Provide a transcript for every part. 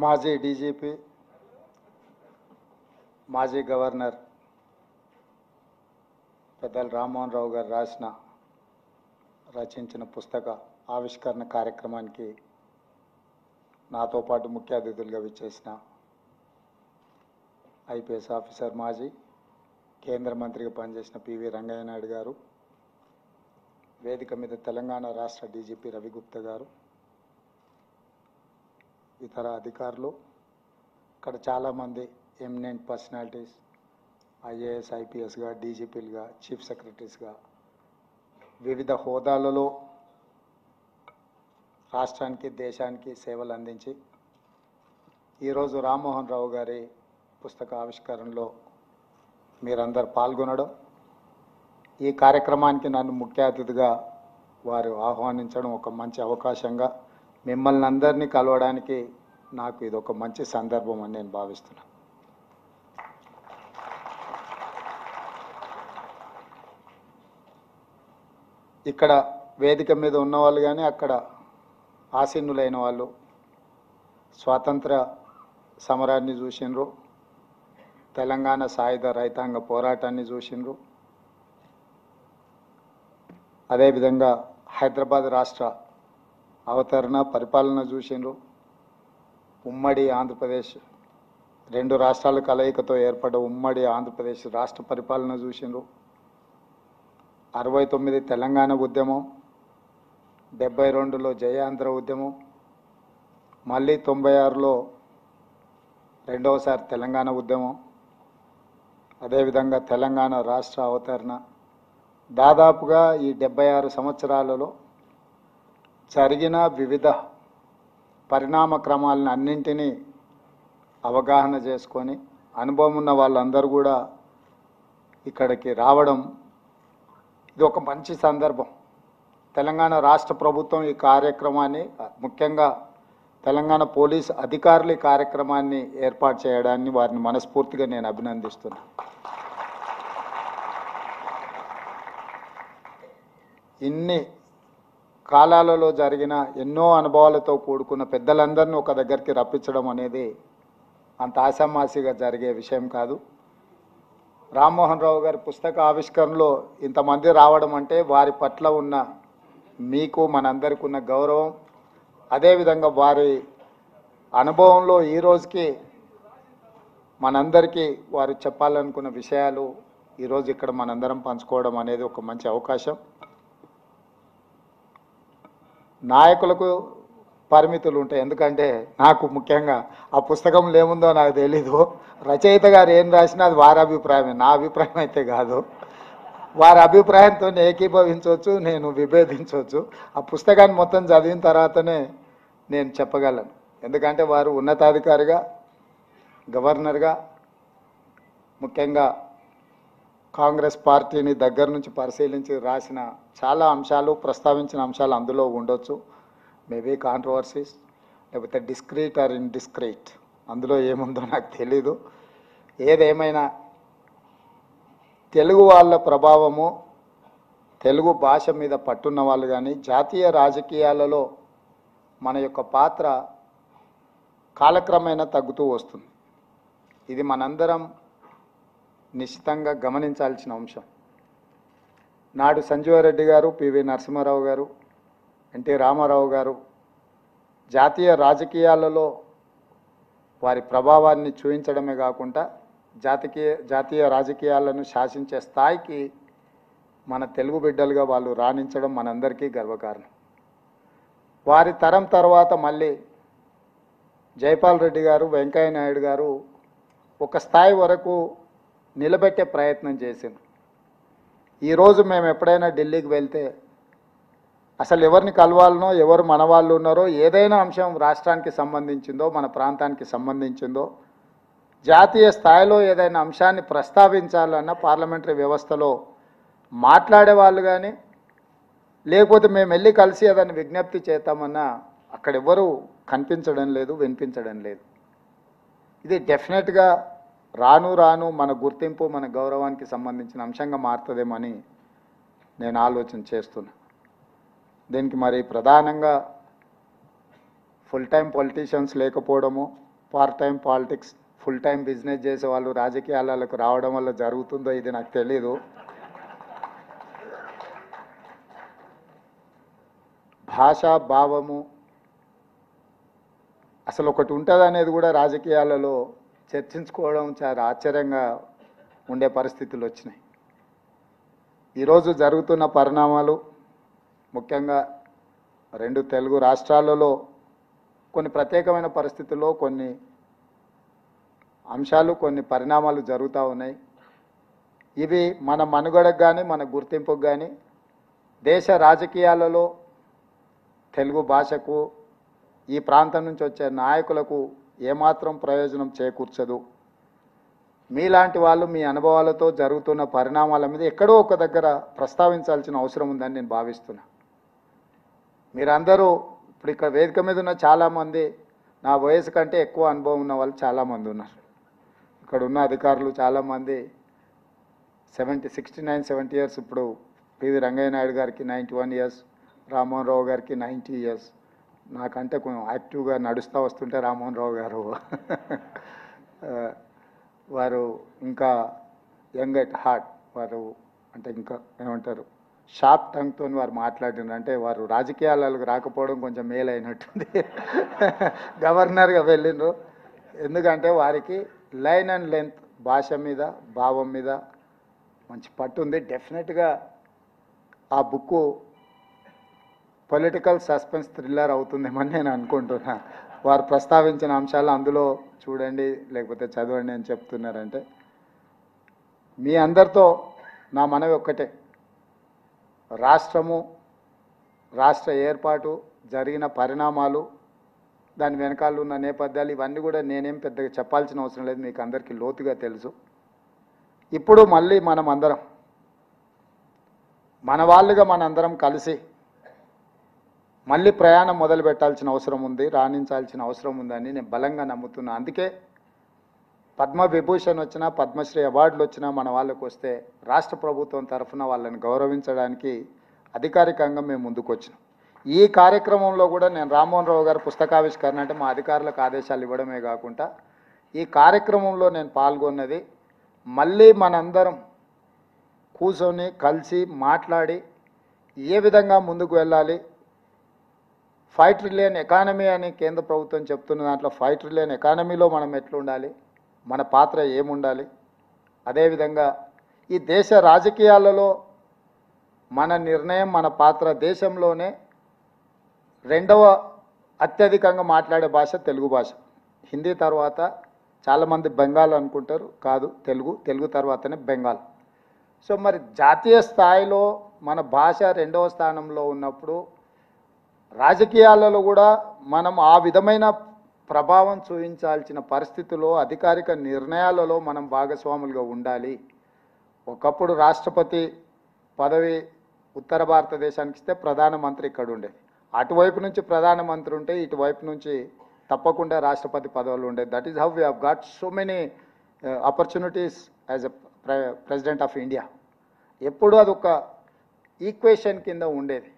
మాజీ డీజీపీ, మాజీ గవర్నర్ పెద్దలు రామ్మోహన్ రావు గారు రచించిన పుస్తక ఆవిష్కరణ కార్యక్రమానికి నాతో పాటు ముఖ్య అతిథులుగా విచ్చేసిన ఐపీఎస్ ఆఫీసర్ మాజీ కేంద్ర మంత్రిగా పనిచేసిన పివి రంగయ్య నాయుడు గారు, వేదిక మీద తెలంగాణ రాష్ట్ర డీజీపీ రవిగుప్తా గారు, ఇతర అధికారులు, ఇక్కడ చాలామంది ఎమినెంట్ పర్సనాలిటీస్, ఐఏఎస్ ఐపీఎస్గా, డీజీపీలుగా, చీఫ్ సెక్రటరీస్గా వివిధ హోదాలలో రాష్ట్రానికి దేశానికి సేవలు అందించి ఈరోజు రామ్మోహన్ రావు గారి పుస్తక ఆవిష్కరణలో మీరందరూ పాల్గొనడం, ఈ కార్యక్రమానికి నన్ను ముఖ్య అతిథిగా వారు ఆహ్వానించడం ఒక మంచి అవకాశంగా, మిమ్మల్ని అందరినీ కలవడానికి నాకు ఇది ఒక మంచి సందర్భం అని నేను భావిస్తున్నాను. ఇక్కడ వేదిక మీద ఉన్నవాళ్ళు కానీ అక్కడ ఆసీనులైన వాళ్ళు స్వాతంత్ర సమరాన్ని చూసినరు, తెలంగాణ సాయుధ రైతాంగ పోరాటాన్ని చూసినరు, అదేవిధంగా హైదరాబాద్ రాష్ట్ర అవతరణ పరిపాలన చూసినరు, ఉమ్మడి ఆంధ్రప్రదేశ్ రెండు రాష్ట్రాల కలయికతో ఏర్పడ్డ ఉమ్మడి ఆంధ్రప్రదేశ్ రాష్ట్ర పరిపాలన చూసినరు, 69 తెలంగాణ ఉద్యమం, 72లో జయాంధ్ర ఉద్యమం, మళ్ళీ 96లో రెండవసారి తెలంగాణ ఉద్యమం, అదేవిధంగా తెలంగాణ రాష్ట్ర అవతరణ. దాదాపుగా ఈ 76 సంవత్సరాలలో జరిగిన వివిధ పరిణామ క్రమాలను అన్నింటినీ అవగాహన చేసుకొని అనుభవం ఉన్న వాళ్ళందరూ కూడా ఇక్కడికి రావడం ఇది ఒక మంచి సందర్భం. తెలంగాణ రాష్ట్ర ప్రభుత్వం ఈ కార్యక్రమాన్ని, ముఖ్యంగా తెలంగాణ పోలీస్ అధికారులు ఈ కార్యక్రమాన్ని ఏర్పాటు చేయడాన్ని వారిని మనస్ఫూర్తిగా నేను అభినందిస్తున్నాను. ఇన్ని కాలాలలో జరిగిన ఎన్నో అనుభవాలతో కూడుకున్న పెద్దలందరినీ ఒక దగ్గరికి రప్పించడం అనేది అంత ఆషామాషిగా జరిగే విషయం కాదు. రామ్మోహన్ రావు గారి పుస్తక ఆవిష్కరణలో ఇంతమంది రావడం అంటే వారి పట్ల ఉన్న మీకు మనందరికీ ఉన్న గౌరవం, అదేవిధంగా వారి అనుభవంలో ఈ రోజుకి మనందరికీ వారు చెప్పాలనుకున్న విషయాలు ఈరోజు ఇక్కడ మనందరం పంచుకోవడం అనేది ఒక మంచి అవకాశం. నాయకులకు పరిమితులు ఉంటాయి, ఎందుకంటే నాకు ముఖ్యంగా ఆ పుస్తకంలో ఏముందో నాకు తెలీదు. రచయిత గారు ఏం రాసినా అది వారి అభిప్రాయమే, నా అభిప్రాయం అయితే కాదు. వారి అభిప్రాయంతో ఏకీభవించవచ్చు, నేను విభేదించవచ్చు. ఆ పుస్తకాన్ని మొత్తం చదివిన తర్వాతనే నేను చెప్పగలను. ఎందుకంటే వారు ఉన్నతాధికారిగా, గవర్నర్గా, ముఖ్యంగా కాంగ్రెస్ పార్టీని దగ్గర నుంచి పరిశీలించి రాసిన చాలా అంశాలు, ప్రస్తావించిన అంశాలు అందులో ఉండొచ్చు. మేబీ కాంట్రవర్సీస్, లేకపోతే డిస్క్రీట్ ఆర్ ఇండిస్క్రీట్, అందులో ఏముందో నాకు తెలీదు. ఏదేమైనా తెలుగు వాళ్ళ ప్రభావము, తెలుగు భాష మీద పట్టున్న వాళ్ళు కానీ, జాతీయ రాజకీయాలలో మన యొక్క పాత్ర కాలక్రమేణా తగ్గుతూ వస్తుంది. ఇది మనందరం నిశ్చితంగా గమనించాల్సిన అంశం. నాడు సంజీవరెడ్డి గారు, పివి నరసింహారావు గారు, ఎన్టీ రామారావు గారు జాతీయ రాజకీయాలలో వారి ప్రభావాన్ని చూపించడమే కాకుండా జాతీయ రాజకీయాలను శాసించే స్థాయికి మన తెలుగు బిడ్డలుగా వాళ్ళు రాణించడం మనందరికీ గర్వకారణం. వారి తరం తర్వాత మళ్ళీ జైపాల్ రెడ్డి గారు, వెంకయ్య నాయుడు గారు ఒక స్థాయి వరకు నిలబెట్టే ప్రయత్నం చేసింది. ఈరోజు మేము ఎప్పుడైనా ఢిల్లీకి వెళ్తే అసలు ఎవరిని కలవాలనో, ఎవరు మన వాళ్ళు ఉన్నారో, ఏదైనా అంశం రాష్ట్రానికి సంబంధించిందో, మన ప్రాంతానికి సంబంధించిందో, జాతీయ స్థాయిలో ఏదైనా అంశాన్ని ప్రస్తావించాలన్న పార్లమెంటరీ వ్యవస్థలో మాట్లాడే వాళ్ళు కానీ, లేకపోతే మేము వెళ్ళి కలిసి ఏదైనా విజ్ఞప్తి చేద్దామన్నా అక్కడ ఎవరు కనిపించడం లేదు, వినిపించడం లేదు. ఇది డెఫినెట్గా రాను రాను మన గుర్తింపు, మన గౌరవానికి సంబంధించిన అంశంగా మారుతుందేమని నేను ఆలోచన చేస్తున్నా. దీనికి మరి ప్రధానంగా ఫుల్ టైం పొలిటీషియన్స్ లేకపోవడము, part time politics full time business చేసే వాళ్ళు రాజకీయాలకు రావడం వల్ల జరుగుతుందో ఇది నాకు తెలీదు. భాషా భావము అసలు ఒకటి ఉంటుంది అనేది కూడా రాజకీయాలలో చర్చించుకోవడం చాలా ఆశ్చర్యంగా ఉండే పరిస్థితులు వచ్చినాయి. ఈరోజు జరుగుతున్న పరిణామాలు ముఖ్యంగా 2 తెలుగు రాష్ట్రాలలో కొన్ని ప్రత్యేకమైన పరిస్థితుల్లో కొన్ని అంశాలు కొన్ని పరిణామాలు జరుగుతూ ఉన్నాయి. ఇవి మన మనుగడకు కానీ మన గుర్తింపుకు కానీ దేశ రాజకీయాలలో తెలుగు భాషకు ఈ ప్రాంతం నుంచి వచ్చే నాయకులకు ఏమాత్రం ప్రయోజనం చేకూర్చదు. మీలాంటి వాళ్ళు మీ అనుభవాలతో జరుగుతున్న పరిణామాల మీద ఎక్కడో ఒక దగ్గర ప్రస్తావించాల్సిన అవసరం ఉందని నేను భావిస్తున్నా. మీరందరూ ఇప్పుడు ఇక్కడ వేదిక మీద ఉన్న చాలామంది నా వయసు కంటే ఎక్కువ అనుభవం ఉన్న వాళ్ళు చాలామంది ఉన్నారు. ఇక్కడ ఉన్న అధికారులు చాలామంది 69-70 ఇయర్స్. ఇప్పుడు పివి రంగయ్య నాయుడు గారికి 91 ఇయర్స్, రామ్మోహన్ రావు గారికి 90 ఇయర్స్. నాకంటే కొంచెం యాక్టివ్గా నడుస్తూ వస్తుంటే రామ్మోహన్ రావు గారు వారు ఇంకా యంగ్ ఎట్ హార్ట్, వారు అంటే ఇంకా ఏమంటారు షార్ప్ టంగ్తో వారు మాట్లాడినారు. అంటే వారు రాజకీయాలకు రాకపోవడం కొంచెం మేలైనట్టుంది. గవర్నర్గా వెళ్ళిండ్రు. ఎందుకంటే వారికి లైన్ అండ్ లెంత్ భాష మీద భావం మీద మంచి పట్టు ఉంది. డెఫినెట్గా ఆ బుక్కు పొలిటికల్ సస్పెన్స్ థ్రిల్లర్ అవుతుందేమని నేను అనుకుంటున్నా. వారు ప్రస్తావించిన అంశాలు అందులో చూడండి లేకపోతే చదవండి అని చెప్తున్నారంటే మీ అందరితో నా మనవి ఒక్కటే, రాష్ట్రము రాష్ట్ర ఏర్పాటు జరిగిన పరిణామాలు దాని వెనకాల ఉన్న నేపథ్యాలు ఇవన్నీ కూడా నేనేం పెద్దగా చెప్పాల్సిన అవసరం లేదు, మీకు అందరికీ లోతుగా తెలుసు. ఇప్పుడు మళ్ళీ మనం అందరం మన వాళ్ళుగా మనందరం కలిసి మళ్ళీ ప్రయాణం మొదలు పెట్టాల్సిన అవసరం ఉంది, రాణించాల్సిన అవసరం ఉందని నేను బలంగా నమ్ముతున్నా. అందుకే పద్మవిభూషణ్ వచ్చినా పద్మశ్రీ అవార్డులు వచ్చినా మన వాళ్ళకు వస్తే రాష్ట్ర ప్రభుత్వం తరఫున వాళ్ళని గౌరవించడానికి అధికారికంగా మేము ముందుకు వచ్చినాం. ఈ కార్యక్రమంలో కూడా నేను రామ్మోహన్ రావు గారు పుస్తకావిష్కరణ అంటే మా అధికారులకు ఆదేశాలు ఇవ్వడమే కాకుండా ఈ కార్యక్రమంలో నేను పాల్గొన్నది మళ్ళీ మనందరం కూర్చొని కలిసి మాట్లాడి ఏ విధంగా ముందుకు వెళ్ళాలి. 5 ట్రిలియన్ ఎకానమీ అని కేంద్ర ప్రభుత్వం చెప్తున్న దాంట్లో 5 ట్రిలియన్ ఎకానమీలో మనం ఎట్లుండాలి, మన పాత్ర ఏముండాలి, అదేవిధంగా ఈ దేశ రాజకీయాలలో మన నిర్ణయం మన పాత్ర. దేశంలోనే 2వ అత్యధికంగా మాట్లాడే భాష తెలుగు భాష. హిందీ తర్వాత చాలామంది బెంగాల్ అనుకుంటారు, కాదు తెలుగు, తెలుగు తర్వాతనే బెంగాల్. సో మరి జాతీయ స్థాయిలో మన భాష 2వ స్థానంలో ఉన్నప్పుడు రాజకీయాలలో కూడా మనం ఆ విధమైన ప్రభావం చూపించాల్సిన పరిస్థితుల్లో అధికారిక నిర్ణయాలలో మనం భాగస్వాములుగా ఉండాలి. ఒకప్పుడు రాష్ట్రపతి పదవి ఉత్తర భారతదేశానికి ఇస్తే ప్రధానమంత్రి ఇక్కడ ఉండేది, అటువైపు నుంచి ప్రధానమంత్రి ఉంటే ఇటువైపు నుంచి తప్పకుండా రాష్ట్రపతి పదవులు ఉండేది. That is how we have got so many opportunities as a president of India. ఎప్పుడు అదొక ఈక్వేషన్ కింద ఉండేది.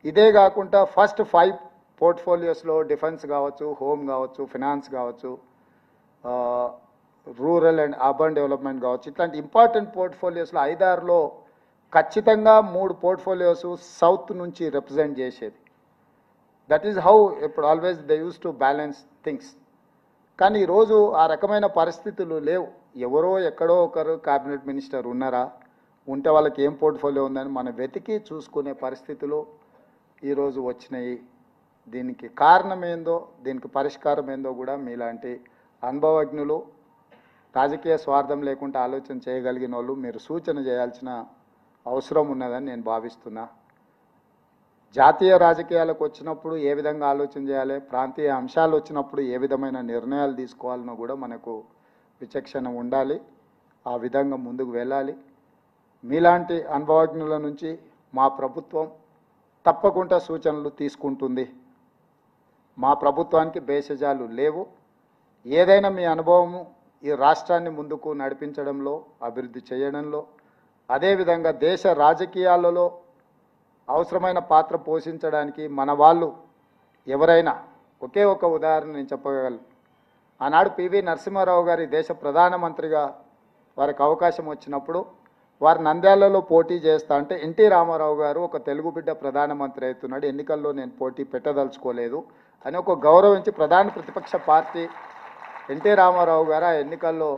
ఇదే కాకుండా ఫస్ట్ 5 పోర్ట్ఫోలియోస్లో డిఫెన్స్ కావచ్చు, హోమ్ కావచ్చు, ఫినాన్స్ కావచ్చు, రూరల్ అండ్ అర్బన్ డెవలప్మెంట్ కావచ్చు, ఇట్లాంటి ఇంపార్టెంట్ పోర్ట్ఫోలియోస్లో 5-6లో ఖచ్చితంగా 3 పోర్ట్ఫోలియోస్ సౌత్ నుంచి రిప్రజెంట్ చేసేది. దట్ ఈజ్ హౌ ఇప్పుడు always they use to balance things. కానీ ఈరోజు ఆ రకమైన పరిస్థితులు లేవు. ఎవరో ఎక్కడో ఒకరు క్యాబినెట్ మినిస్టర్ ఉన్నారా, ఉంటే వాళ్ళకి ఏం పోర్ట్ఫోలియో ఉందని మనం వెతికి చూసుకునే పరిస్థితులు ఈరోజు వచ్చినాయి. దీనికి కారణం ఏందో, దీనికి పరిష్కారం ఏందో కూడా మీలాంటి అనుభవజ్ఞులు, రాజకీయ స్వార్థం లేకుండా ఆలోచన చేయగలిగిన వాళ్ళు మీరు సూచన చేయాల్సిన అవసరం ఉన్నదని నేను భావిస్తున్నా. జాతీయ రాజకీయాలకు వచ్చినప్పుడు ఏ విధంగా ఆలోచన చేయాలి, ప్రాంతీయ అంశాలు వచ్చినప్పుడు ఏ విధమైన నిర్ణయాలు తీసుకోవాలనో కూడా మనకు విచక్షణ ఉండాలి. ఆ విధంగా ముందుకు వెళ్ళాలి. మీలాంటి అనుభవజ్ఞుల నుంచి మా ప్రభుత్వం తప్పకుండా సూచనలు తీసుకుంటుంది. మా ప్రభుత్వానికి భేషజాలు లేవు. ఏదైనా మీ అనుభవము ఈ రాష్ట్రాన్ని ముందుకు నడిపించడంలో, అభివృద్ధి చేయడంలో, అదేవిధంగా దేశ రాజకీయాలలో అవసరమైన పాత్ర పోషించడానికి మన వాళ్ళు ఎవరైనా, ఒకే ఒక ఉదాహరణ నేను చెప్పగలను. ఆనాడు పివి నరసింహారావు గారి దేశ ప్రధానమంత్రిగా వారికి అవకాశం వచ్చినప్పుడు వారు నంద్యాలలో పోటీ చేస్తా అంటే ఎన్టీ రామారావు గారు ఒక తెలుగు బిడ్డ ప్రధానమంత్రి అవుతున్నాడు, ఎన్నికల్లో నేను పోటీ పెట్టదలుచుకోలేదు అని ఒక గౌరవించి ప్రధాన ప్రతిపక్ష పార్టీ ఎన్టీ రామారావు గారు ఆ ఎన్నికల్లో